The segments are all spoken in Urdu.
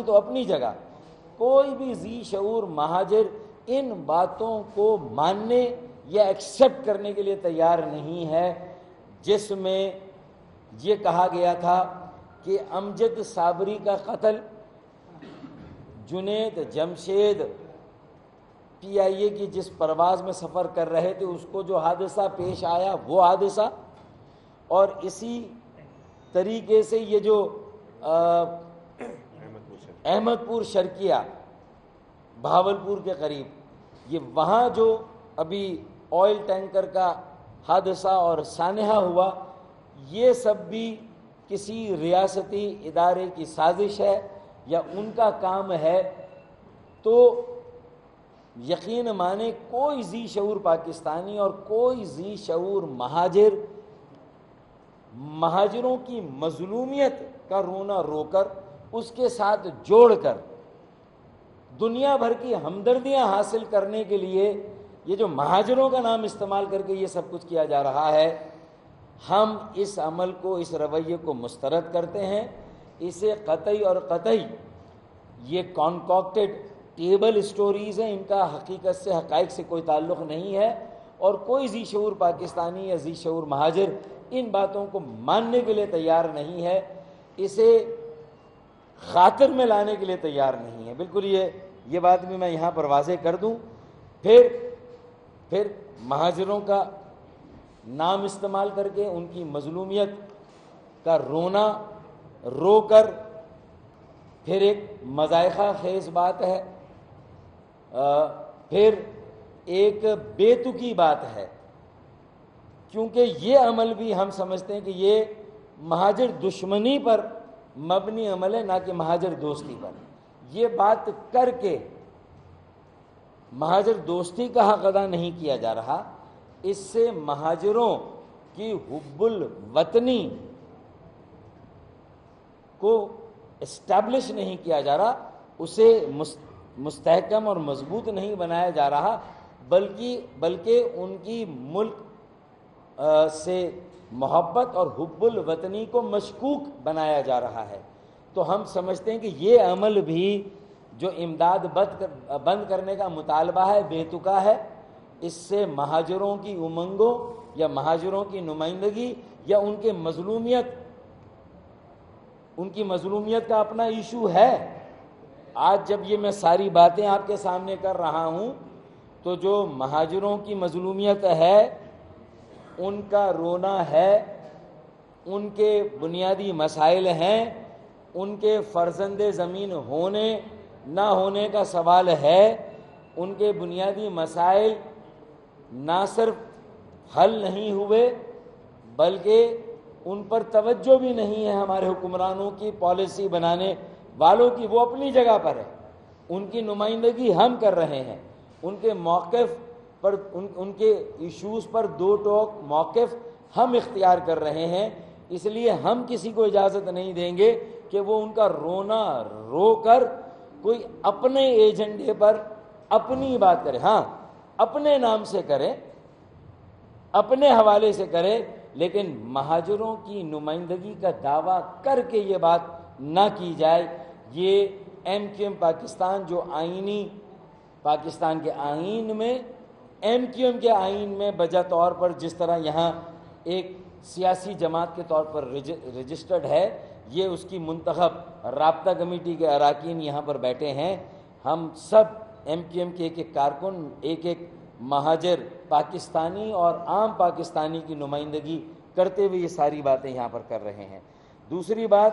تو اپنی جگہ، کوئی بھی ذی شعور مہاجر ان باتوں کو ماننے یا ایکسیپٹ کرنے کے لیے تیار نہیں ہے جس میں یہ کہا گیا تھا کہ امجد صابری کا قتل، جنید جمشید پی آئی اے کی جس پرواز میں سفر کر رہے تھے اس کو جو حادثہ پیش آیا وہ حادثہ، اور اسی طریقے سے یہ جو احمد پور شرقیہ بہاولپور کے قریب، یہ وہاں جو ابھی آئل ٹینکر کا حادثہ اور سانحہ ہوا، یہ سب بھی کسی ریاستی ادارے کی سازش ہے یا ان کا کام ہے. تو یقین مانے کوئی ذی شعور پاکستانی اور کوئی ذی شعور مہاجر مہاجروں کی مظلومیت کا رونا رو کر اس کے ساتھ جوڑ کر دنیا بھر کی ہمدردیاں حاصل کرنے کے لیے یہ جو مہاجروں کا نام استعمال کر کے یہ سب کچھ کیا جا رہا ہے، ہم اس عمل کو، اس رویے کو مسترد کرتے ہیں. اسے قطعی اور قطعی یہ کانکاکٹڈ ٹیبل سٹوریز ہیں، ان کا حقیقت سے، حقائق سے کوئی تعلق نہیں ہے، اور کوئی ذی شعور پاکستانی یا ذی شعور مہاجر ان باتوں کو ماننے کے لیے تیار نہیں ہے، اسے خاطر میں لانے کے لیے تیار نہیں ہے. بالکل یہ بات بھی میں یہاں پر واضح کر دوں. پھر مہاجروں کا نام استعمال کر کے ان کی مظلومیت کا رونا رو کر پھر ایک مضائقہ خیز بات ہے، پھر ایک بے تکی بات ہے، کیونکہ یہ عمل بھی ہم سمجھتے ہیں کہ یہ مہاجر دشمنی پر مبنی عمل ہے، نہ کہ مہاجر دوستی پر. یہ بات کر کے مہاجر دوستی کا حق ادا نہیں کیا جا رہا، اس سے مہاجروں کی حب الوطنی کو اسٹیبلش نہیں کیا جا رہا، اسے مستحکم اور مضبوط نہیں بنایا جا رہا، بلکہ ان کی ملک سے محبت اور حب الوطنی کو مشکوک بنایا جا رہا ہے. تو ہم سمجھتے ہیں کہ یہ عمل بھی جو امداد بند کرنے کا مطالبہ ہے بے تکا ہے. اس سے مہاجروں کی امنگوں یا مہاجروں کی نمائندگی یا ان کی مظلومیت کا اپنا ایشو ہے. آج جب یہ میں ساری باتیں آپ کے سامنے کر رہا ہوں تو جو مہاجروں کی مظلومیت ہے، ان کا رونا ہے، ان کے بنیادی مسائل ہیں، ان کے فرزند زمین ہونے نہ ہونے کا سوال ہے، ان کے بنیادی مسائل نہ صرف حل نہیں ہوئے بلکہ ان پر توجہ بھی نہیں ہے ہمارے حکمرانوں کی، پالیسی بنانے والوں کی. وہ اپنی جگہ پر ہے، ان کی نمائندگی ہم کر رہے ہیں، ان کے موقف پر، ان کے ایشوز پر دو ٹوک موقف ہم اختیار کر رہے ہیں. اس لیے ہم کسی کو اجازت نہیں دیں گے کہ وہ ان کا رونا رو کر کوئی اپنے ایجنڈے پر اپنی بات کرے. ہاں اپنے نام سے کرے، اپنے حوالے سے کرے، لیکن مہاجروں کی نمائندگی کا دعویٰ کر کے یہ بات نہ کی جائے. یہ ایم کیو ایم پاکستان جو آئینی پاکستان کے آئین میں، ایم کیو ایم کے آئین میں بجا طور پر جس طرح یہاں ایک سیاسی جماعت کے طور پر رجسٹرڈ ہے، یہ اس کی منتخب رابطہ کمیٹی کے اراکین یہاں پر بیٹھے ہیں. ہم سب ایم کیو ایم کے ایک ایک کارکن ایک مہاجر پاکستانی اور عام پاکستانی کی نمائندگی کرتے ہوئے یہ ساری باتیں یہاں پر کر رہے ہیں. دوسری بات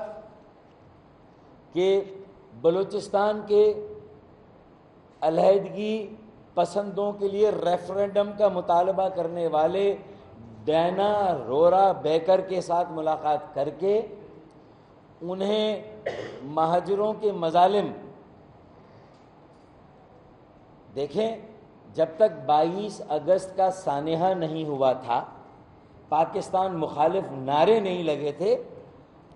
کہ بلوچستان کے علیحدگی پسندوں کے لیے ریفرنڈم کا مطالبہ کرنے والے ڈینا رورا بیکر کے ساتھ ملاقات کر کے انہیں مہاجروں کے مظالم، دیکھیں جب تک 22 اگست کا سانحہ نہیں ہوا تھا، پاکستان مخالف نعرے نہیں لگے تھے،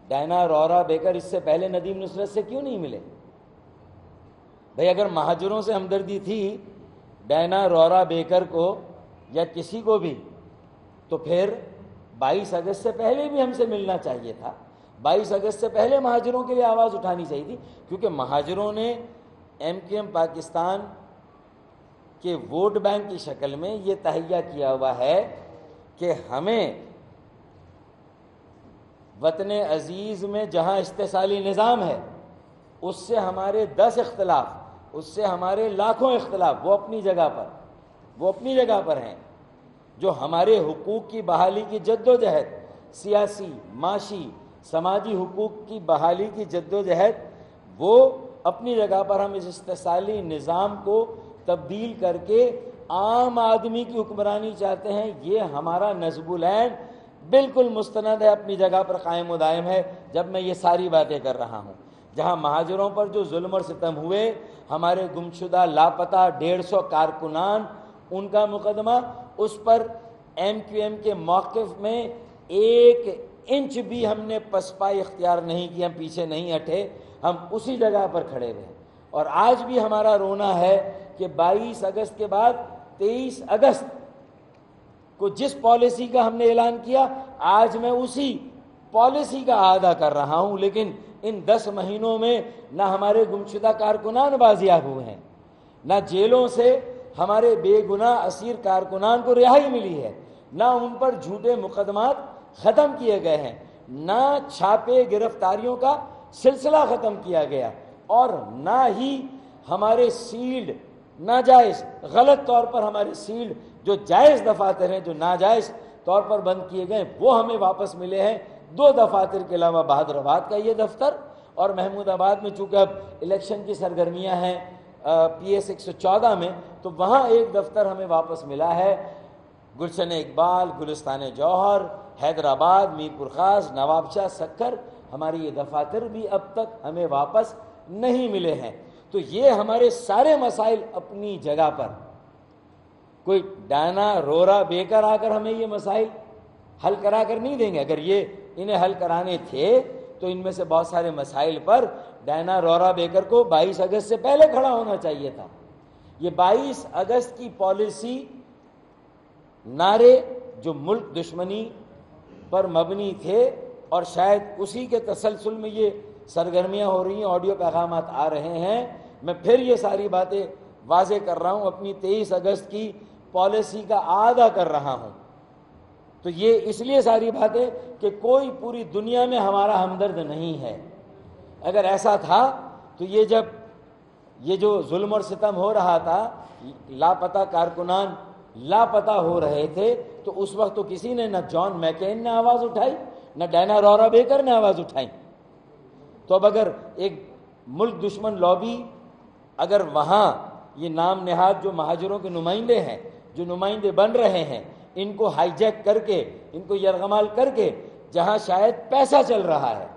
ڈینا رورا بیکر اس سے پہلے ندیم نصرت سے کیوں نہیں ملے؟ بھئی اگر مہاجروں سے ہمدردی تھی ڈینا رورا بیکر کو یا کسی کو بھی، تو پھر 22 اگست سے پہلے بھی ہم سے ملنا چاہیے تھا. 22 اگست سے پہلے مہاجروں کے لیے آواز اٹھانی چاہیے تھی، کیونکہ مہاجروں نے MQM پاکستان کے ووٹ بینک کی شکل میں یہ تہیہ کیا ہوا ہے کہ ہمیں وطن عزیز میں جہاں استحصالی نظام ہے اس سے ہمارے 10 اختلاف، اس سے ہمارے لاکھوں اختلاف، وہ اپنی جگہ پر ہیں. جو ہمارے حقوق کی بحالی کی جدوجہد، سیاسی، معاشی، سماجی حقوق کی بحالی کی جدوجہد، وہ اپنی جگہ پر ہم اس استحصالی نظام کو تبدیل کر کے عام آدمی کی حکمرانی چاہتے ہیں. یہ ہمارا نصب العین بالکل مستند ہے، اپنی جگہ پر قائم و دائم ہے. جب میں یہ ساری باتیں کر رہا ہوں، جہاں مہاجروں پر جو ظلم اور ستم ہوئے، ہمارے گمشدہ لاپتہ 150 کارکنان، ان کا مقدمہ، اس پر MQM کے موقف میں 1 انچ بھی ہم نے پسپائی اختیار نہیں کی، ہم پیچھے نہیں ہٹے، ہم اسی جگہ پر کھڑے رہے. اور آج بھی ہمارا رونا ہے کہ 22 اگست کے بعد 23 اگست کو جس پالیسی کا ہم نے اعلان کیا، آج میں اسی پالیسی کا اعادہ کر رہا ہوں. لیکن ان 10 مہینوں میں نہ ہمارے گمشدہ کارکنان بازیاب ہوئے ہیں، نہ جیلوں سے ہمارے بے گناہ اسیر کارکنان کو رہائی ملی ہے، نہ ان پر جھوٹے مقدمات ختم کیے گئے ہیں، نہ چھاپے گرفتاریوں کا سلسلہ ختم کیا گیا، اور نہ ہی ہمارے سیلڈ ناجائز، غلط طور پر ہمارے سیلڈ جو جائز دفاتر ہیں جو ناجائز طور پر بند کیے گئے وہ ہمیں واپس ملے ہیں. 2 دفاتر کے علاوہ بہادر آباد کا یہ دفتر اور محمود آباد میں، چونکہ اب الیکشن کی سرگرمیاں ہیں PS 114 میں، تو وہاں ایک دفتر ہمیں واپس ملا ہے. گلشن اقبال، گلستان جوہر، حیدرآباد، میر پور خاص، نواب شاہ، سکر، ہماری یہ دفاتر بھی اب تک ہمیں واپس نہیں ملے ہیں. تو یہ ہمارے سارے مسائل اپنی جگہ پر، کوئی ڈانا رورا بیکر آ کر ہمیں یہ مسائل حل کرا کر نہیں دیں گے. اگر یہ انہیں حل کرانے تھے تو ان میں سے بہت سارے مسائل پر ڈائنا رورا بیکر کو 22 اگست سے پہلے کھڑا ہونا چاہیے تھا. یہ 22 اگست کی پالیسی نعرے جو ملک دشمنی پر مبنی تھے، اور شاید اسی کے تسلسل میں یہ سرگرمیاں ہو رہی ہیں، آڈیو پیغامات آ رہے ہیں. میں پھر یہ ساری باتیں واضح کر رہا ہوں، اپنی 23 اگست کی پالیسی کا اعادہ کر رہا ہوں. تو یہ اس لیے ساری باتیں کہ کوئی پوری دنیا میں ہمارا ہمدرد نہیں ہے. اگر ایسا تھا تو یہ جب یہ جو ظلم اور ستم ہو رہا تھا، لاپتہ کارکنان لاپتہ ہو رہے تھے، تو اس وقت تو کسی نے، نہ جان میکین نے آواز اٹھائی، نہ ڈائنا رورا بیکر نے آواز اٹھائی. تو اب اگر ایک ملک دشمن لابی اگر وہاں یہ نام نہاد جو مہاجروں کے نمائندے ہیں، جو نمائندے بن رہے ہیں، ان کو ہائی جیک کر کے، ان کو یرغمال کر کے، جہاں شاید پیسہ چل رہا ہے،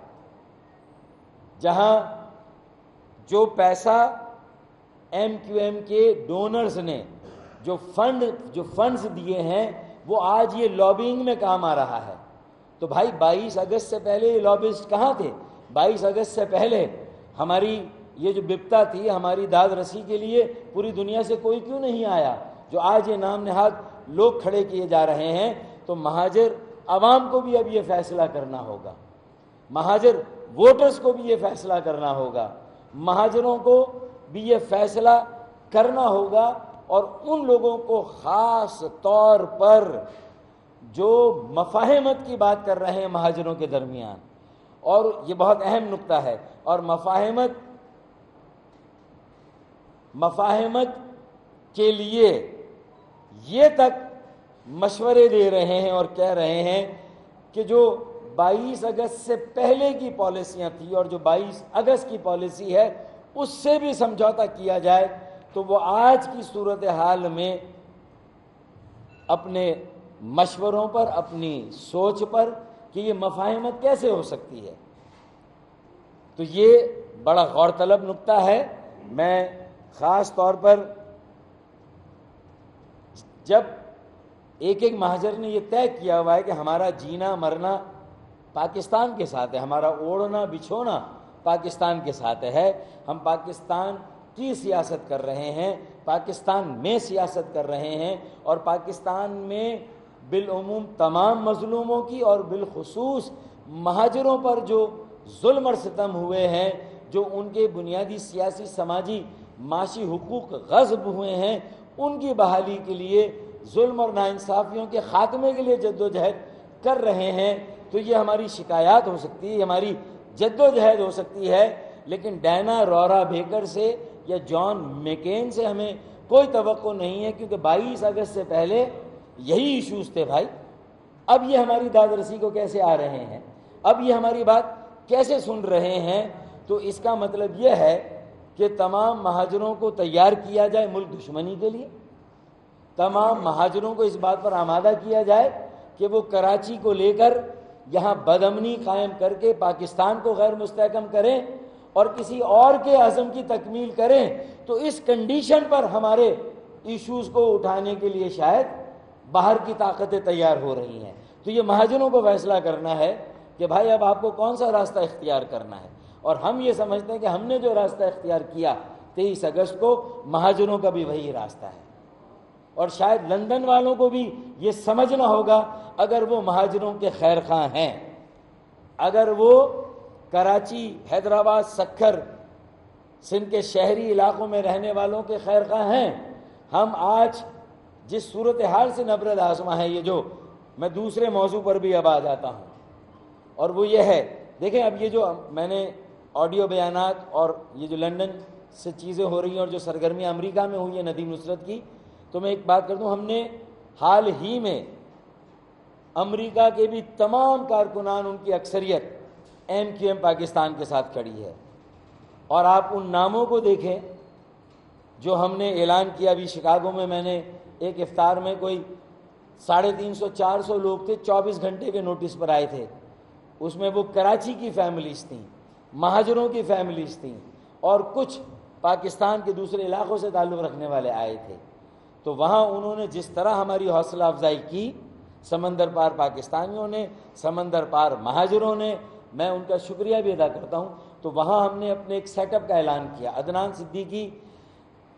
جہاں جو پیسہ MQM کے ڈونرز نے جو فنڈز دیے ہیں وہ آج یہ لابینگ میں کام آ رہا ہے. تو بھائی 22 اگست سے پہلے یہ لابسٹ کہاں تھے؟ 22 اگست سے پہلے ہماری یہ جو بپتا تھی، ہماری داد رسی کے لیے پوری دنیا سے کوئی کیوں نہیں آیا؟ جو آج یہ نام نہاد لوگ کھڑے کیے جا رہے ہیں. تو مہاجر عوام کو بھی اب یہ فیصلہ کرنا ہوگا، مہاجر ووٹرز کو بھی یہ فیصلہ کرنا ہوگا، مہاجروں کو بھی یہ فیصلہ کرنا ہوگا، اور ان لوگوں کو خاص طور پر جو مفاہمت کی بات کر رہے ہیں مہاجروں کے درمیان، اور یہ بہت اہم نقطہ ہے، اور مفاہمت کے لیے یہ تک مشورے دے رہے ہیں اور کہہ رہے ہیں کہ جو 22 اگست سے پہلے کی پالیسیاں تھیں اور جو 22 اگست کی پالیسی ہے اس سے بھی سمجھوتا کیا جائے. تو وہ آج کی صورتحال میں اپنے مشوروں پر، اپنی سوچ پر کہ یہ مفاہمت کیسے ہو سکتی ہے. تو یہ بڑا غور طلب نقطہ ہے. میں خاص طور پر جب ایک مہاجر نے یہ طے کیا ہوا ہے کہ ہمارا جینا مرنا پاکستان کے ساتھ ہے، ہمارا اوڑھنا بچھونا پاکستان کے ساتھ ہے، ہم پاکستان کی سیاست کر رہے ہیں، پاکستان میں سیاست کر رہے ہیں، اور پاکستان میں بالعموم تمام مظلوموں کی اور بالخصوص مہاجروں پر جو ظلم اور ستم ہوئے ہیں، جو ان کے بنیادی سیاسی، سماجی، معاشی حقوق غصب ہوئے ہیں، ان کی بحالی کے لیے، ظلم اور ناانصافیوں کے خاتمے کے لیے جدوجہد کر رہے ہیں، تو یہ ہماری شکایات ہو سکتی ہے، یہ ہماری جدوجہد ہو سکتی ہے، لیکن ڈینا رورا بیکر سے یا جان میکین سے ہمیں کوئی توقع نہیں ہے، کیونکہ 22 اگست سے پہلے یہی ایشوز تھے بھائی۔ اب یہ ہماری داد رسی کو کیسے آ رہے ہیں، اب یہ ہماری بات کیسے سن رہے ہیں؟ تو اس کا مطلب یہ ہے کہ تمام مہاجروں کو تیار کیا جائے ملک دشمنی کے لیے، تمام مہاجروں کو اس بات پر آمادہ کیا جائے کہ وہ کراچی کو لے کر یہاں بدامنی قائم کر کے پاکستان کو غیر مستحکم کریں اور کسی اور کے عزم کی تکمیل کریں، تو اس کنڈیشن پر ہمارے ایشوز کو اٹھانے کے لیے شاید باہر کی طاقتیں تیار ہو رہی ہیں۔ تو یہ مہاجروں کو فیصلہ کرنا ہے کہ بھائی اب آپ کو کون سا راستہ اختیار کرنا ہے، اور ہم یہ سمجھتے ہیں کہ ہم نے جو راستہ اختیار کیا 23 اگست کو، مہاجروں کا بھی وہی راستہ ہے، اور شاید لندن والوں کو بھی یہ سمجھنا ہوگا، اگر وہ مہاجروں کے خیر خواہ ہیں، اگر وہ کراچی، حیدرآباد، سکھر، سندھ کے شہری علاقوں میں رہنے والوں کے خیر خواہ ہیں۔ ہم آج جس صورتحال سے نبرد آزما ہے، یہ جو میں دوسرے موضوع پر بھی اب آ جاتا ہوں، اور وہ یہ ہے، دیکھیں اب یہ جو میں نے آڈیو بیانات اور یہ جو لندن سے چیزیں ہو رہی ہیں اور جو سرگرمیاں امریکہ میں ہوئی ہیں ندیم نصرت کی، تو میں ایک بات کر دوں، ہم نے حال ہی میں امریکہ کے بھی تمام کارکنان، ان کی اکثریت MQM پاکستان کے ساتھ کھڑی ہے، اور آپ ان ناموں کو دیکھیں جو ہم نے اعلان کیا۔ ابھی شکاگو میں نے ایک افطار میں کوئی 350-400 لوگ تھے، 24 گھنٹے کے نوٹس پر آئے تھے، اس میں وہ کراچی کی فیملیز تھیں، مہاجروں کی فیملیز تھیں، اور کچھ پاکستان کے دوسرے علاقوں سے تعلق رکھنے والے آئے تھے۔ تو وہاں انہوں نے جس طرح ہماری حوصلہ افزائی کی، سمندر پار پاکستانیوں نے، سمندر پار مہاجروں نے، میں ان کا شکریہ بھی ادا کرتا ہوں۔ تو وہاں ہم نے اپنے ایک سیٹ اپ کا اعلان کیا۔ Adnan Siddiqui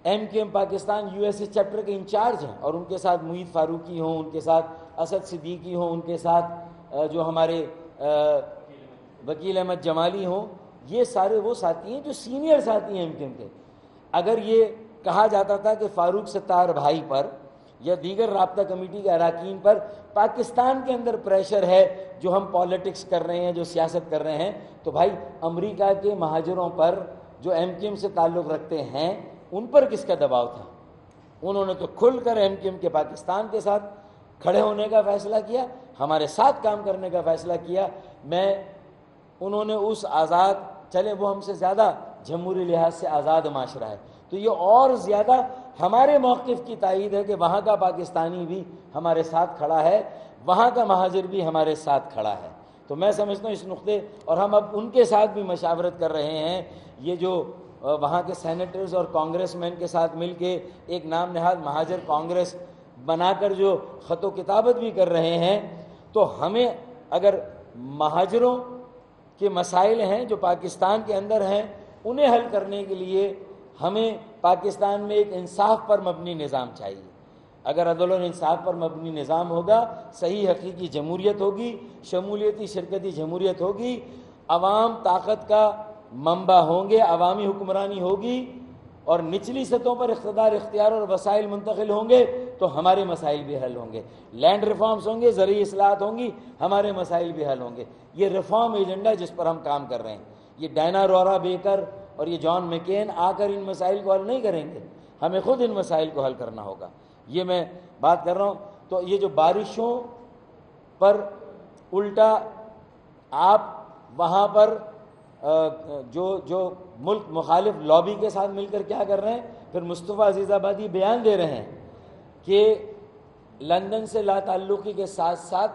MQM Pakistan USA chapter کے انچارج ہیں، اور ان کے ساتھ معید فاروقی ہوں، ان کے ساتھ اسد صدیقی ہوں، ان کے ساتھ جو ہمارے وکیل احمد جمالی ہوں، یہ سارے وہ ساتھی ہیں جو سینئر ساتھی ہیں MQM کے۔ اگر یہ کہا جاتا تھا کہ فاروق ستار بھائی پر یا دیگر رابطہ کمیٹی کے اراکین پر پاکستان کے اندر پریشر ہے، جو ہم پالیٹکس کر رہے ہیں، جو سیاست کر رہے ہیں، تو بھائی امریکہ کے مہاجروں پر جو MQM سے تعلق رکھتے ہیں، ان پر کس کا دباؤ تھا؟ انہوں نے تو کھل کر MQM کے پاکستان کے ساتھ کھڑے ہونے کا فیصلہ کیا، ہمارے ساتھ کام کرنے کا فیصلہ کیا۔ انہوں نے اس آزاد، چلے وہ ہم سے زیادہ جمہوری لحاظ سے آزاد معاشرہ ہے، تو یہ اور زیادہ ہمارے موقف کی تائید ہے کہ وہاں کا پاکستانی بھی ہمارے ساتھ کھڑا ہے، وہاں کا مہاجر بھی ہمارے ساتھ کھڑا ہے۔ تو میں سمجھتا ہوں اس نقطے، اور ہم اب ان کے ساتھ بھی مشاورت کر رہے ہیں، یہ جو وہاں کے سینیٹرز اور کانگریس مین کے ساتھ مل کے ایک نام نہاد مہاجر کانگریس بنا کر جو خط و کتابت بھی کر رہے ہیں، تو ہمیں اگر مہاجروں کے مسائل ہیں جو پاکستان کے اندر ہیں، انہیں حل کرنے کے لیے ہمیں پاکستان میں ایک انصاف پر مبنی نظام چاہیے۔ اگر عدل و انصاف پر مبنی نظام ہوگا، صحیح حقیقی جمہوریت ہوگی، شمولیتی شرکتی جمہوریت ہوگی، عوام طاقت کا منبع ہوں گے، عوامی حکمرانی ہوگی، اور نچلی سطحوں پر اقتدار، اختیار اور وسائل منتقل ہوں گے، تو ہمارے مسائل بھی حل ہوں گے۔ لینڈ ریفارمز ہوں گے، زرعی اصلاحات ہوں گی، ہمارے مسائل بھی حل ہوں گے۔ یہ ریفارم ایجنڈا جس پر ہم کام کر رہے ہیں، یہ ڈینا رورا بیکر اور یہ جان میکین آ کر ان مسائل کو حل نہیں کریں گے، ہمیں خود ان مسائل کو حل کرنا ہوگا۔ یہ میں بات کر رہا ہوں۔ تو یہ جو بارشوں پر الٹا آپ وہاں پر جو ملک مخالف لابی کے ساتھ مل کر کیا کر رہے ہیں، پھر مصطفیٰ عزیز آبادی بیان دے رہے ہیں کہ لندن سے لا تعلقی کے ساتھ ساتھ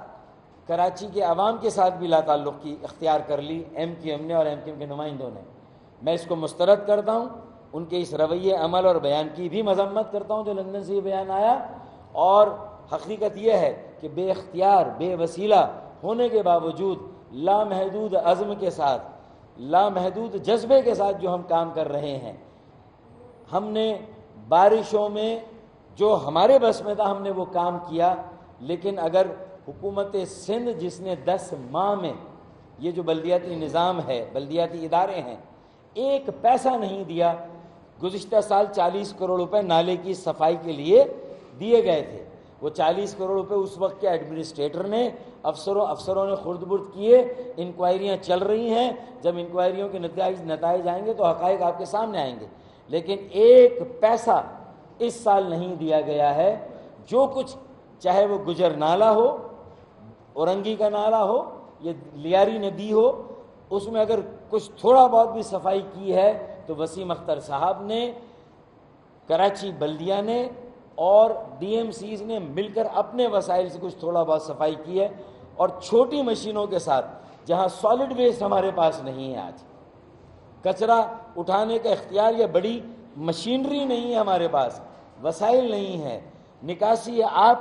کراچی کے عوام کے ساتھ بھی لا تعلقی اختیار کر لی MQM نے اور MQM کے نمائندوں نے۔ میں اس کو مسترد کرتا ہوں، ان کے اس رویے عمل اور بیان کی بھی مذمت کرتا ہوں جو لندن سے یہ بیان آیا، اور حقیقت یہ ہے کہ بے اختیار، بے وسیلہ ہونے کے باوجود لامحدود عزم کے ساتھ، لامحدود جذبے کے ساتھ جو ہم کام کر رہے ہیں، ہم نے بارشوں میں جو ہمارے بس میں تھا ہم نے وہ کام کیا۔ لیکن اگر حکومت سندھ جس نے 10 ماہ میں یہ جو بلدیاتی نظام ہے، بلدیاتی ادارے ہیں، ایک پیسہ نہیں دیا۔ گزشتہ سال 40 کروڑ روپے نالے کی صفائی کے لیے دیے گئے تھے۔ وہ 40 کروڑ روپے اس وقت کے ایڈمنسٹریٹر نے، افسروں نے خرد برد کیے، انکوائریاں چل رہی ہیں۔ جب انکوائریوں کے نتائج آئیں گے تو حقائق آپ کے سامنے آئیں گے، لیکن ایک پیسہ اس سال نہیں دیا گیا ہے۔ جو کچھ، چاہے وہ گجر نالہ ہو، اورنگی کا نالہ ہو، یہ لیاری ندی ہو، اس میں اگر کچھ تھوڑا بہت بھی صفائی کی ہے تو وسیم اختر صاحب نے، کراچی بلدیہ نے اور ڈی ایم سیز نے مل کر اپنے وسائل سے کچھ تھوڑا بہت صفائی کی ہے، اور چھوٹی مشینوں کے ساتھ، جہاں سالڈ ویسٹ ہمارے پاس نہیں ہے، آج کچرا اٹھانے کا اختیار یا بڑی مشینری نہیں ہے ہمارے پاس، وسائل نہیں ہے، نکاسی آب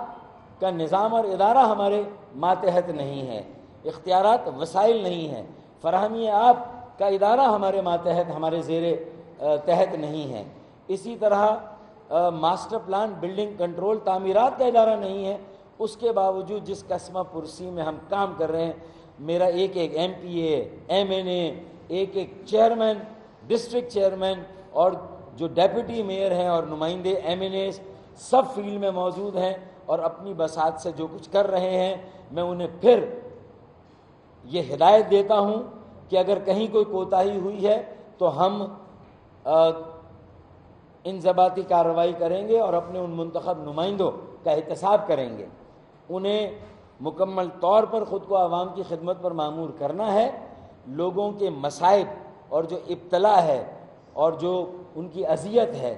کا نظام اور ادارہ ہمارے ماتحت نہیں ہے، اختیارات وسائل نہیں ہیں، فراہمی آب کا ادارہ ہمارے ماتحت، ہمارے زیر تحت نہیں ہے۔ اسی طرح ماسٹر پلان، بلڈنگ کنٹرول، تعمیرات کا ادارہ نہیں ہے۔ اس کے باوجود جس قسمہ پرسی میں ہم کام کر رہے ہیں، میرا ایک ایم پی اے، ایم این اے، ایک چیئرمین، ڈسٹرکٹ چیئرمین اور جو ڈیپٹی میئر ہیں اور نمائندے ایم این اے سب فیلڈ میں موجود ہیں اور اپنی بساط سے جو کچھ کر رہے ہیں۔ میں انہیں پھر یہ ہدایت دیتا ہوں کہ اگر کہیں کوئی کوتاہی ہوئی ہے تو ہم انضباطی کارروائی کریں گے اور اپنے ان منتخب نمائندوں کا احتساب کریں گے۔ انہیں مکمل طور پر خود کو عوام کی خدمت پر مامور کرنا ہے، لوگوں کے مصائب اور جو ابتلا ہے اور جو ان کی اذیت ہے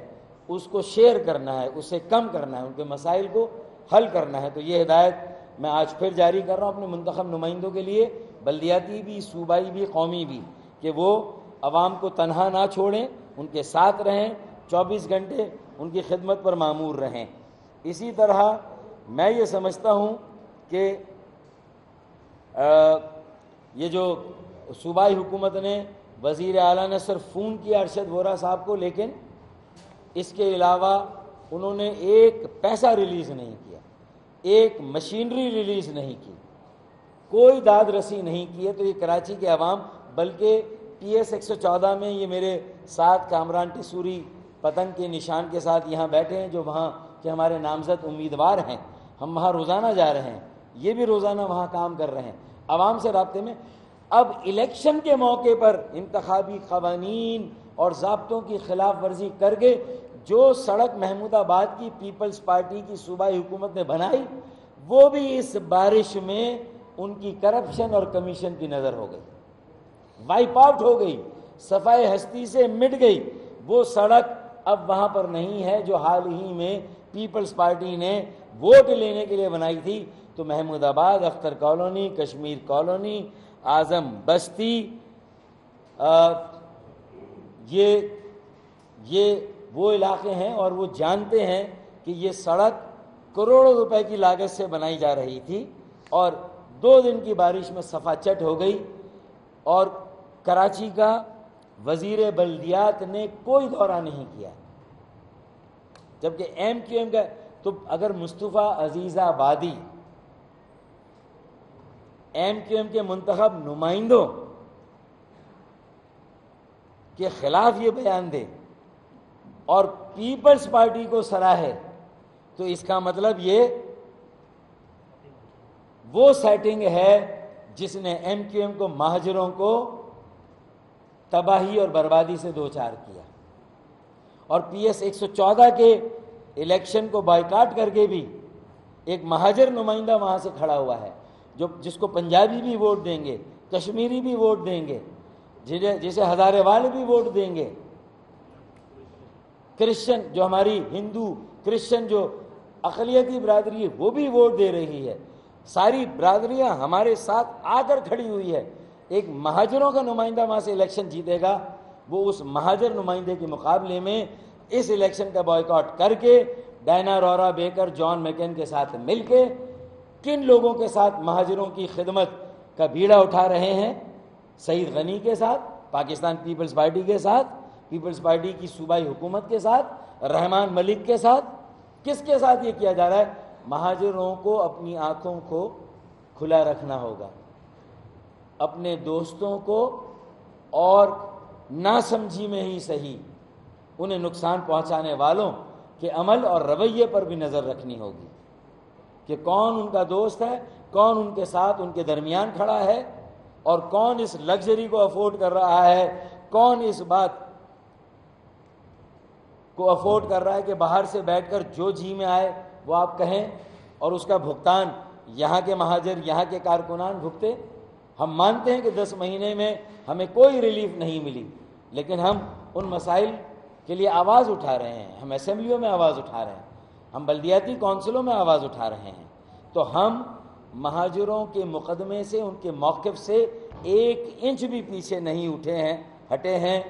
اس کو شیئر کرنا ہے، اسے کم کرنا ہے، ان کے مسائل کو حل کرنا ہے۔ تو یہ ہدایت میں آج پھر جاری کر رہا ہوں اپنے منتخب نمائندوں کے لیے، بلدیاتی بھی، صوبائی بھی، قومی بھی، کہ وہ عوام کو تنہا نہ چھوڑیں، ان کے ساتھ رہیں، 24 گھنٹے ان کی خدمت پر مامور رہیں۔ اسی طرح میں یہ سمجھتا ہوں کہ یہ جو صوبائی حکومت نے، وزیر اعلیٰ نے صرف فون کیا ارشد وورا صاحب کو، لیکن اس کے علاوہ انہوں نے ایک پیسہ ریلیز نہیں کیا، ایک مشینری ریلیز نہیں کی، کوئی داد رسی نہیں کی ہے۔ تو یہ کراچی کے عوام، بلکہ پی ایس 114 میں یہ میرے ساتھ کامران ٹسوری پتنگ کے نشان کے ساتھ یہاں بیٹھے ہیں، جو وہاں کے ہمارے نامزد امیدوار ہیں، ہم وہاں روزانہ جا رہے ہیں، یہ بھی روزانہ وہاں کام کر رہے ہیں، عوام سے رابطے میں۔ اب الیکشن کے موقع پر انتخابی قوانین اور ضابطوں کی خلاف ورزی کر کے جو سڑک محمود آباد کی پیپلز پارٹی کی صوبائی حکومت نے بنائی، وہ بھی اس بارش میں ان کی کرپشن اور کمیشن کی نظر ہو گئی، وائپ آؤٹ ہو گئی، صفائے ہستی سے مٹ گئی۔ وہ سڑک اب وہاں پر نہیں ہے جو حال ہی میں پیپلز پارٹی نے ووٹ لینے کے لیے بنائی تھی۔ تو محمود آباد، اختر کالونی، کشمیر کالونی، اعظم بستی، یہ وہ علاقے ہیں اور وہ جانتے ہیں کہ یہ سڑک کروڑوں روپے کی لاگت سے بنائی جا رہی تھی اور 2 دن کی بارش میں صفا چٹ ہو گئی، اور کراچی کا وزیر بلدیات نے کوئی دورہ نہیں کیا، جبکہ ایم کیو ایم کا۔ تو اگر مصطفیٰ عزیز آبادی ایم کیو ایم کے منتخب نمائندوں کے خلاف یہ بیان دے اور پیپلز پارٹی کو سراہے، تو اس کا مطلب یہ وہ سیٹنگ ہے جس نے ایم کیو ایم کو، مہاجروں کو تباہی اور بربادی سے دوچار کیا، اور پی ایس 114 کے الیکشن کو بائیکاٹ کر کے بھی ایک مہاجر نمائندہ وہاں سے کھڑا ہوا ہے، جس کو پنجابی بھی ووٹ دیں گے، کشمیری بھی ووٹ دیں گے، جسے ہزارے والے بھی ووٹ دیں گے، کرسچن جو ہماری ہندو کرسچن جو اقلیتی برادری ہے وہ بھی ووٹ دے رہی ہے، ساری برادریاں ہمارے ساتھ آ کر کھڑی ہوئی ہے۔ ایک مہاجروں کا نمائندہ وہاں سے الیکشن جیتے گا، وہ اس مہاجر نمائندے کے مقابلے میں اس الیکشن کا بائیکاٹ کر کے ڈائنا رورا بیکر، جان میکین کے ساتھ مل کے کن لوگوں کے ساتھ مہاجروں کی خدمت کا بیڑا اٹھا رہے ہیں؟ سعید غنی کے ساتھ، پاکستان پیپلز پارٹی کے ساتھ، پیپلز پارٹی کی صوبائی حکومت کے ساتھ، رحمان ملک کے ساتھ، کس کے ساتھ یہ کیا جا رہا ہے؟ مہاجروں کو اپنی آنکھوں کو کھلا رکھنا ہوگا، اپنے دوستوں کو اور ناسمجھی میں ہی صحیح انہیں نقصان پہنچانے والوں کے عمل اور رویے پر بھی نظر رکھنی ہوگی کہ کون ان کا دوست ہے، کون ان کے ساتھ ان کے درمیان کھڑا ہے، اور کون اس لگژری کو افورڈ کر رہا ہے، کون اس بات کو افورڈ کر رہا ہے کہ باہر سے بیٹھ کر جو جی میں آئے وہ آپ کہیں، اور اس کا بھگتان یہاں کے مہاجر، یہاں کے کارکنان بھگتے۔ ہم مانتے ہیں کہ 10 مہینے میں ہمیں کوئی ریلیف نہیں ملی، لیکن ہم ان مسائل کے لیے آواز اٹھا رہے ہیں، ہم اسمبلیوں میں آواز اٹھا رہے ہیں، ہم بلدیاتی کونسلوں میں آواز اٹھا رہے ہیں۔ تو ہم مہاجروں کے مقدمے سے، ان کے موقف سے 1 انچ بھی پیچھے نہیں ہٹے ہیں۔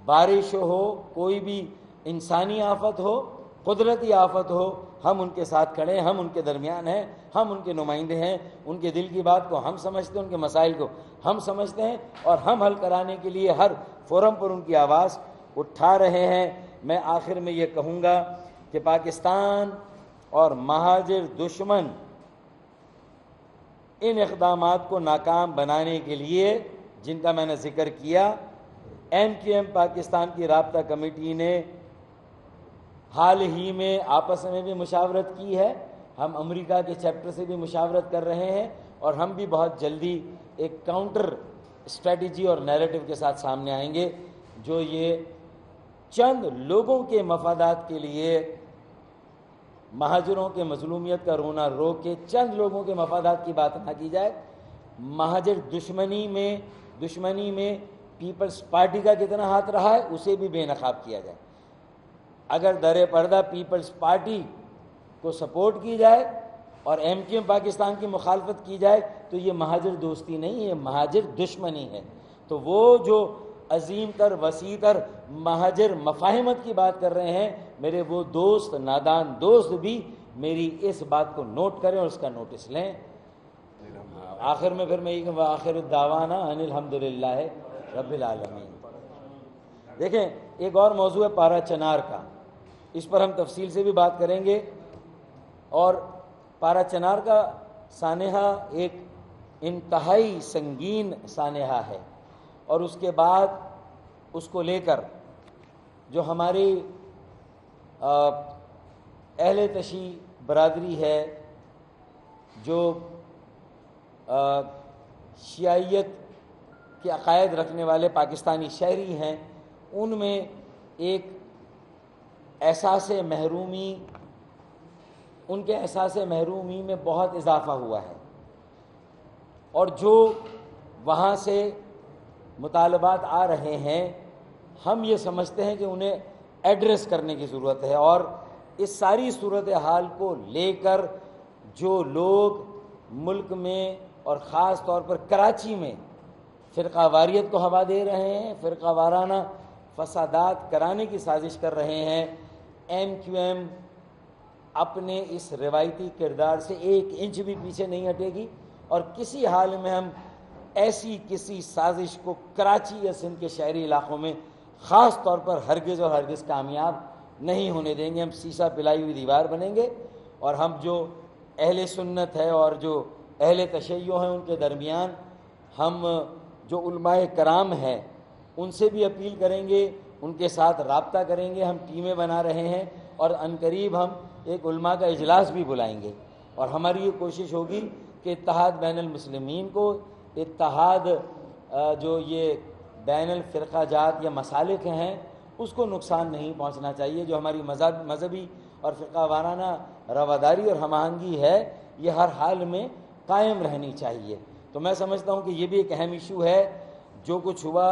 بارش ہو، کوئی بھی انسانی آفت ہو، قدرتی آفت ہو، ہم ان کے ساتھ کھڑے ہیں، ہم ان کے درمیان ہیں، ہم ان کے نمائندے ہیں، ان کے دل کی بات کو ہم سمجھتے ہیں، ان کے مسائل کو ہم سمجھتے ہیں، اور ہم حل کرانے کے لیے ہر فورم پر ان کی آواز اٹھا رہے ہیں۔ میں آخر میں یہ کہوں گا کہ پاکستان اور مہاجر دشمن ان اقدامات کو ناکام بنانے کے لیے جن کا میں نے ذکر کیا، MQM پاکستان کی رابطہ کمیٹی نے حال ہی میں آپس میں بھی مشاورت کی ہے، ہم امریکہ کے چیپٹر سے بھی مشاورت کر رہے ہیں، اور ہم بھی بہت جلدی ایک کاؤنٹر اسٹریٹجی اور نیریٹو کے ساتھ سامنے آئیں گے، جو یہ چند لوگوں کے مفادات کے لیے مہاجروں کے مظلومیت کا رونا رو کے چند لوگوں کے مفادات کی بات نہ کی جائے۔ مہاجر دشمنی میں پیپلز پارٹی کا کتنا ہاتھ رہا ہے اسے بھی بے نقاب کیا جائے۔ اگر در پردہ پیپلز پارٹی کو سپورٹ کی جائے اور MQM پاکستان کی مخالفت کی جائے تو یہ مہاجر دوستی نہیں ہے، مہاجر دشمنی ہے۔ تو وہ جو عظیم تر، وسیع تر مہاجر مفاہمت کی بات کر رہے ہیں، میرے وہ دوست، نادان دوست بھی میری اس بات کو نوٹ کریں اور اس کا نوٹس لیں۔ آخر میں پھر میں یہ کہ وآخر الدعوانا ان الحمدللہ رب العالمین۔ دیکھیں ایک اور موضوع ہے پارا چنار کا، اس پر ہم تفصیل سے بھی بات کریں گے، اور پارا چنار کا سانحہ ایک انتہائی سنگین سانحہ ہے، اور اس کے بعد اس کو لے کر جو ہماری اہل تشیع برادری ہے، جو شیعیت کے عقائد رکھنے والے پاکستانی شہری ہیں، ان میں ایک احساس محرومی، ان کے احساس محرومی میں بہت اضافہ ہوا ہے، اور جو وہاں سے مطالبات آ رہے ہیں ہم یہ سمجھتے ہیں کہ انہیں ایڈریس کرنے کی ضرورت ہے، اور اس ساری صورتحال کو لے کر جو لوگ ملک میں اور خاص طور پر کراچی میں فرقہ واریت کو ہوا دے رہے ہیں، فرقہ وارانہ فسادات کرانے کی سازش کر رہے ہیں، MQM اپنے اس روایتی کردار سے 1 انچ بھی پیچھے نہیں ہٹے گی، اور کسی حال میں ہم ایسی کسی سازش کو کراچی یا سندھ کے شہری علاقوں میں خاص طور پر ہرگز اور ہرگز کامیاب نہیں ہونے دیں گے۔ ہم سیسا پلائی ہوئی دیوار بنیں گے، اور ہم جو اہل سنت ہے اور جو اہل تشیع ہیں ان کے درمیان ہم جو علماء کرام ہیں ان سے بھی اپیل کریں گے، ان کے ساتھ رابطہ کریں گے، ہم ٹیمیں بنا رہے ہیں، اور عنقریب ہم ایک علماء کا اجلاس بھی بلائیں گے، اور ہماری یہ کوشش ہوگی کہ اتحاد بین المسلمین کو، اتحاد جو یہ بین الفرقہ جات یا مسالک ہیں اس کو نقصان نہیں پہنچنا چاہیے۔ جو ہماری مذہبی اور فرقہ وارانہ رواداری اور ہم آہنگی ہے یہ ہر حال میں قائم رہنی چاہیے۔ تو میں سمجھتا ہوں کہ یہ بھی ایک اہم ایشو ہے۔ جو کچھ ہوا،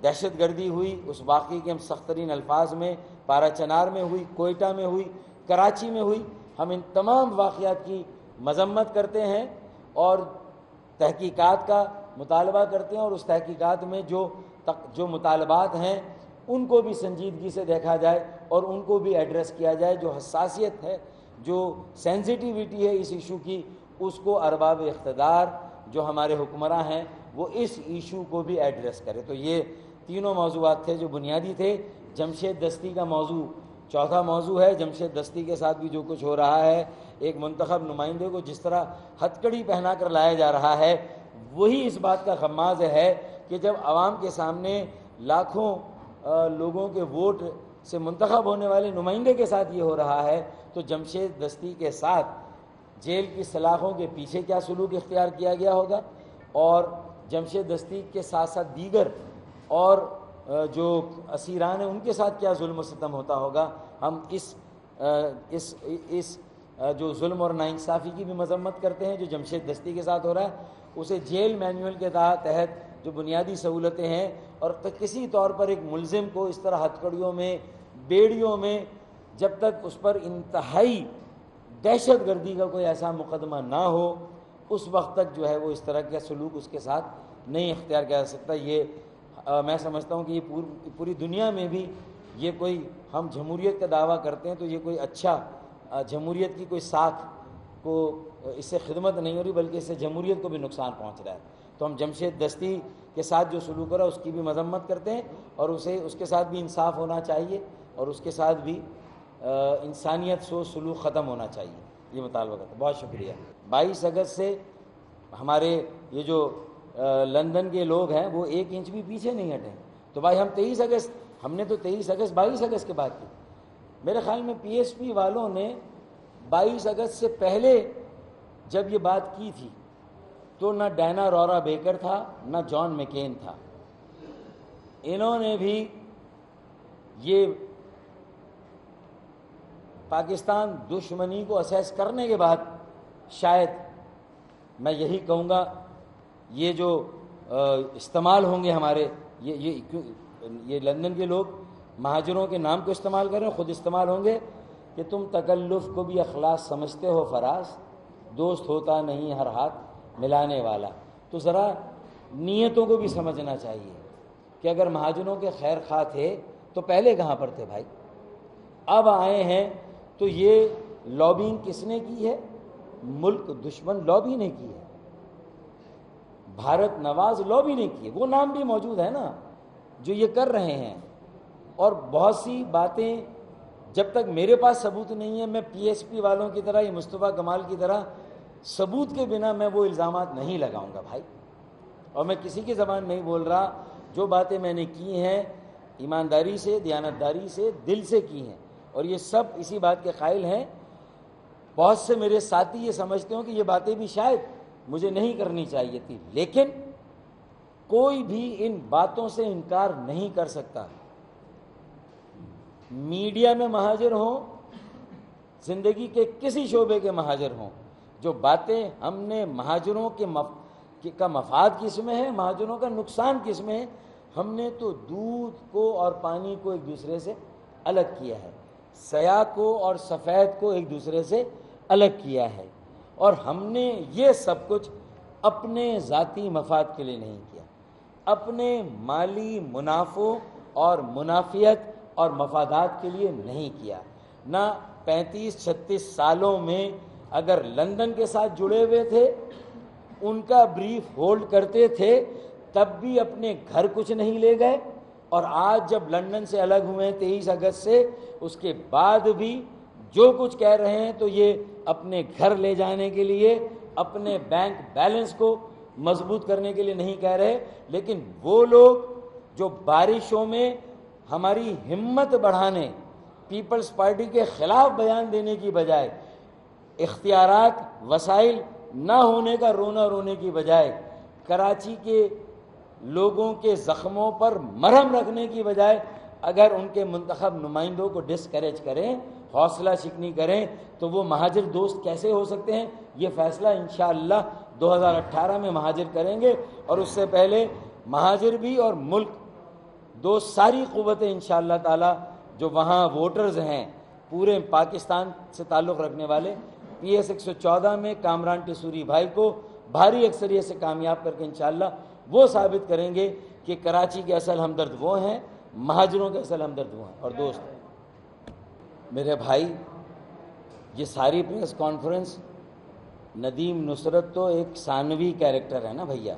دہشت گردی ہوئی، اس واقعے کے ہم سخت ترین الفاظ میں پارا چنار میں ہوئی، کوئٹہ میں ہوئی، کراچی میں ہوئی، ہم ان تمام واقعات کی مذمت کرتے ہیں اور تحقیقات کا مطالبہ کرتے ہیں، اور اس تحقیقات میں جو مطالبات ہیں ان کو بھی سنجیدگی سے دیکھا جائے اور ان کو بھی ایڈریس کیا جائے۔ جو حساسیت ہے، جو سینسٹیویٹی ہے اس ایشو کی، اس کو ارباب اقتدار جو ہمارے حکمراں ہیں وہ اس ایشو کو بھی ایڈریس کرے۔ تو یہ تینوں موضوعات تھے جو بنیادی تھے۔ جمشید دستی کا موضوع چوتھا موضوع ہے۔ جمشید دستی کے ساتھ بھی جو کچھ ہو رہا ہے، ایک منتخب نمائندے کو جس طرح ہتھ کڑی پہنا کر لایا جا رہا ہے، وہی اس بات کا غماز ہے کہ جب عوام کے سامنے لاکھوں لوگوں کے ووٹ سے منتخب ہونے والے نمائندے کے ساتھ یہ ہو رہا ہے، تو جمشید دستی کے ساتھ جیل کی سلاخوں کے پیچھے کیا سلوک اختیار کیا گیا ہوگا، اور جمشید دستی کے ساتھ ساتھ دیگر اور جو اسیران ہیں ان کے ساتھ کیا ظلم و ستم ہوتا ہوگا. ہم اس جو ظلم اور ناانصافی کی بھی مذمت کرتے ہیں جو جمشید دستی کے ساتھ ہو رہا ہے. اسے جیل مینول کے تحت جو بنیادی سہولتیں ہیں، اور کسی طور پر ایک ملزم کو اس طرح ہتھکڑیوں میں، بیڑیوں میں، جب تک اس پر انتہائی دہشت گردی کا کوئی ایسا مقدمہ نہ ہو، اس وقت تک جو ہے وہ اس طرح کا سلوک اس کے ساتھ نہیں اختیار کیا جا سکتا. یہ میں سمجھتا ہوں کہ یہ پوری دنیا میں بھی یہ کوئی، ہم جمہوریت کا دعویٰ کرتے ہیں تو یہ کوئی اچھا جمہوریت کی کوئی ساکھ کو اس سے خدمت نہیں ہو رہی، بلکہ اس سے جمہوریت کو بھی نقصان پہنچ رہا ہے. تو ہم جمشید دستی کے ساتھ جو سلوک ہو رہا ہے اس کی بھی مذمت کرتے ہیں، اور اس کے ساتھ بھی انصاف ہونا چاہیے، اور اس کے ساتھ بھی انسانیت سلوک ختم ہونا چاہیے. یہ مطالبہ کرتے ہیں. بہت شکریہ. 22 اگست سے ہمارے یہ جو لندن کے لوگ ہیں وہ 1 انچ بھی پیچھے نہیں ہٹے. تو بھائی ہم نے تو 23 اگست 22 اگست کے بعد کی. میرے خیال میں پی ایس پی والوں نے 22 اگست سے پہلے جب یہ بات کی تھی تو نہ ڈینا رورا بیکر تھا نہ جان مکین تھا. انہوں نے بھی یہ پاکستان دشمنی کو اسیس کرنے کے بعد، شاید میں یہی کہوں گا، یہ جو استعمال ہوں گے ہمارے یہ لندن کے لوگ مہاجروں کے نام کو استعمال کر رہے ہیں، خود استعمال ہوں گے کہ تم تکلف کو بھی اخلاص سمجھتے ہو فراز، دوست ہوتا نہیں ہر ہاتھ ملانے والا. تو ذرا نیتوں کو بھی سمجھنا چاہیے کہ اگر مہاجروں کے خیر خواہ تھے تو پہلے کہاں پر تھے بھائی؟ اب آئے ہیں تو یہ لابینگ کس نے کی ہے؟ ملک دشمن لابی نے کی ہے، بھارت نواز لابی نے کی ہے. وہ نام بھی موجود ہے نا جو یہ کر رہے ہیں. اور بہت سی باتیں جب تک میرے پاس ثبوت نہیں ہے، میں پی ایس پی والوں کی طرح یا مصطفیٰ کمال کی طرح ثبوت کے بنا میں وہ الزامات نہیں لگاؤں گا بھائی. اور میں کسی کی زبان نہیں بول رہا. جو باتیں میں نے کی ہیں ایمانداری سے، دیانتداری سے، دل سے کی ہیں، اور یہ سب اسی بات کے قائل ہیں. بہت سے میرے ساتھی یہ سمجھتے ہوں کہ یہ باتیں بھی شاید مجھے نہیں کرنی چاہیے تھی، لیکن کوئی بھی ان باتوں سے انکار نہیں کر سکتا. میڈیا میں مہاجر ہوں، زندگی کے کسی شعبے کے مہاجر ہوں، جو باتیں ہم نے مہاجروں کا مفاد کس میں ہے، مہاجروں کا نقصان کس میں ہے، ہم نے تو دودھ کو اور پانی کو ایک دوسرے سے الگ کیا ہے، سیاہ کو اور سفید کو ایک دوسرے سے الگ کیا ہے. اور ہم نے یہ سب کچھ اپنے ذاتی مفاد کے لیے نہیں کیا، اپنے مالی منافع اور منافعت اور مفادات کے لیے نہیں کیا. نہ 35-36 سالوں میں اگر لندن کے ساتھ جڑے ہوئے تھے، ان کا بریف ہولڈ کرتے تھے، تب بھی اپنے گھر کچھ نہیں لے گئے. اور آج جب لندن سے الگ ہوئے ہیں 23 اگست سے، اس کے بعد بھی جو کچھ کہہ رہے ہیں تو یہ اپنے گھر لے جانے کے لیے، اپنے بینک بیلنس کو مضبوط کرنے کے لیے نہیں کہہ رہے. لیکن وہ لوگ جو بارشوں میں ہماری ہمت بڑھانے، پیپلز پارٹی کے خلاف بیان دینے کی بجائے، اختیارات وسائل نہ ہونے کا رونے کی بجائے، کراچی کے لوگوں کے زخموں پر مرہم رکھنے کی بجائے اگر ان کے منتخب نمائندوں کو ڈسکریج کریں، حوصلہ شکنی کریں، تو وہ مہاجر دوست کیسے ہو سکتے ہیں؟ یہ فیصلہ انشاءاللہ 2018 میں مہاجر کریں گے. اور اس سے پہلے مہاجر بھی اور ملک دو ساری قوتیں انشاءاللہ تعالی جو وہاں ووٹرز ہیں پورے پاکستان سے تعلق رکھنے والے، پی ایس 114 میں کامران ٹیسوری بھائی کو بھاری اکثریت سے کامیاب کر کے انشاءاللہ وہ ثابت کریں گے کہ کراچی کے اصل ہمدرد وہ ہیں، مہاجروں کے اصل ہمدرد وہ ہیں. اور دوست میرے بھائی، یہ ساری پریس کانفرنس، ندیم نصرت تو ایک ثانوی کیریکٹر ہے نا بھیا.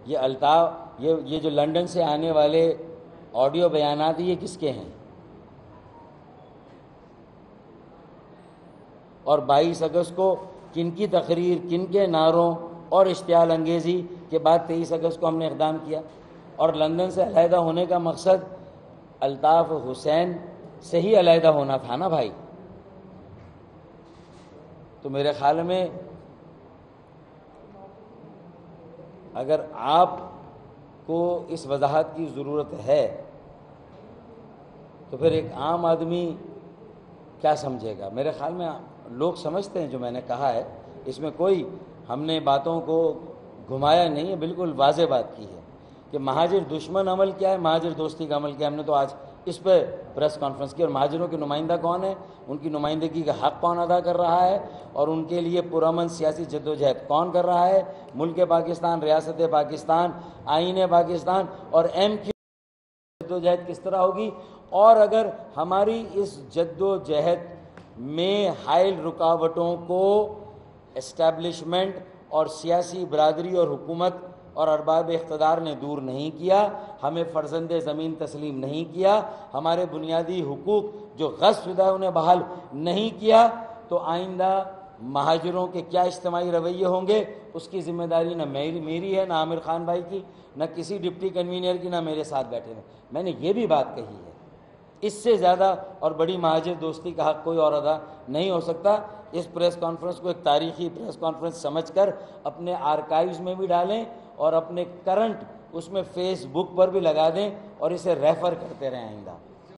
یہ الطاف، یہ جو لندن سے آنے والے آڈیو بیانات یہ کس کے ہیں؟ اور 22 اگست کو کن کی تقریر، کن کے نعروں اور اشتعال انگیزی کے بعد 23 اگست کو ہم نے اقدام کیا، اور لندن سے علیحدہ ہونے کا مقصد الطاف حسین سے ہی علیحدہ ہونا تھا نا بھائی۔ تو میرے خیال میں اگر آپ کو اس وضاحت کی ضرورت ہے تو پھر ایک عام آدمی کیا سمجھے گا؟ میرے خیال میں لوگ سمجھتے ہیں جو میں نے کہا ہے، اس میں کوئی ہم نے باتوں کو گھمایا نہیں ہے، بالکل واضح بات کی ہے کہ مہاجر دشمن عمل کیا ہے، مہاجر دوستی کا عمل کیا ہے۔ ہم نے تو آج اس پہ پریس کانفرنس کی، اور مہاجروں کے نمائندہ کون ہے، ان کی نمائندگی کا حق کون ادا کر رہا ہے، اور ان کے لیے پرامن سیاسی جدوجہد کون کر رہا ہے۔ ملک پاکستان، ریاست پاکستان، آئین پاکستان اور ایم کیو جدوجہد کس طرح ہوگی، اور اگر ہماری اس جدوجہد میں حائل رکاوٹوں کو اسٹیبلشمنٹ اور سیاسی برادری اور حکومت اور ارباب اقتدار نے دور نہیں کیا، ہمیں فرزند زمین تسلیم نہیں کیا، ہمارے بنیادی حقوق جو غصب شدہ انہیں بحال نہیں کیا، تو آئندہ مہاجروں کے کیا اجتماعی رویے ہوں گے، اس کی ذمہ داری نہ میری ہے، نہ عامر خان بھائی کی، نہ کسی ڈپٹی کنوینر کی، نہ میرے ساتھ بیٹھے ہیں۔ میں نے یہ بھی بات کہی ہے، اس سے زیادہ اور بڑی مہاجر دوستی کا حق کوئی اور ادا نہیں ہو سکتا۔ اس پریس کانفرنس کو ایک تاریخی پریس کانفرنس سمجھ کر اپنے آرکائیوز میں بھی ڈالیں، اور اپنے کرنٹ اس میں فیس بک پر بھی لگا دیں، اور اسے ریفر کرتے رہیں آئندہ۔